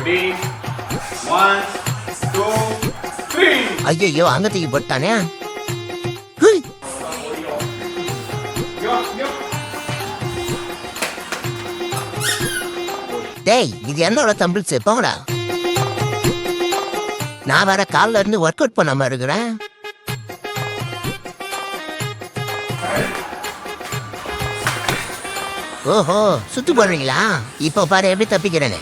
Ready? 1, 2, 3. ஐயோ அங்க தூக்கி போட்டானே. ஹுய். டேய் இது என்னோட தம்பிள்ஸ் போங்கடா. நான் வேற காலில் இருந்து ஒர்க் அவுட் பண்ணாம இருக்கிறேன். ஓஹோ சுத்து போடுறீங்களா? இப்போ பாரு எப்படி தப்பிக்கிறேன்னு.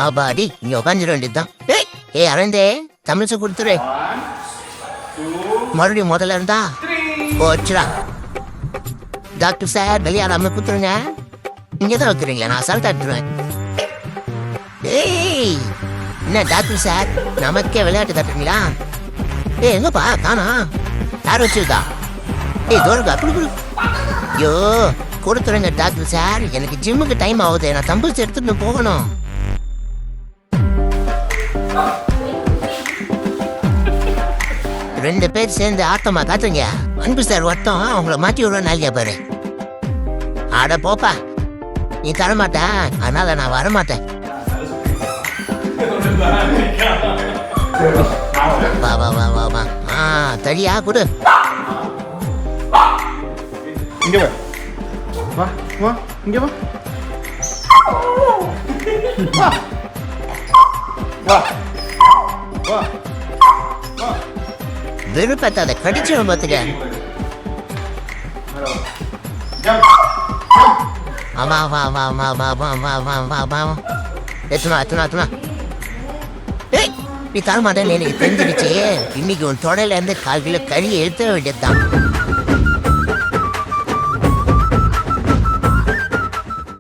அப்பாடி இங்க உட்காந்துட வேண்டியதுதான். ஏய் அரந்தே தமிழ்ஸை கொடுத்துரு. மறுபடியும் முதல்ல இருந்தா போச்சுடா. டாக்டர் சார் வெளியாடாம குத்துருங்க. இங்கதான் வைக்கிறீங்களா? நான் அசால்ட் ஆட்டுருவேன். ஏய் என்ன டாக்டர் சார் நமக்கே விளையாட்டு காட்டுறீங்களா? ஏய் எங்கப்பா காணா? யார் வச்சிருக்கா? ஏய் தோறுக்கா குடு. ஐயோ கொடுத்துருங்க டாக்டர் சார், எனக்கு ஜிம்முக்கு டைம் ஆகுது. நான் தம்பிள்ஸ் எடுத்துட்டு போகணும். ரெண்டு பேர் சேர்ந்து ஆட்டமா காட்டுங்க. அன்பு சார் வட்டம் அவங்கள மாட்டி விடுற நாளைக்கா பாரு. ஆட போப்பா, நீ தரமாட்ட அதனால நான் வரமாட்டேன். வா வா வா வா வா. தடியா கொடு. இங்க வா வா இங்க வா வா வா வா வா. விருப்பத்தை அதை கடிச்சிடும் பார்த்துக்க. ஆமா வா வா வா வா வா வா வா வா வா. எத்தனா ஏய் நீ தர மாட்டேன்னு எனக்கு தெரிஞ்சிருச்சு. இன்னைக்கு உன் தொடையில இருந்து 1/4 கிலோ கறி எடுத்த வேண்டியதுதான்.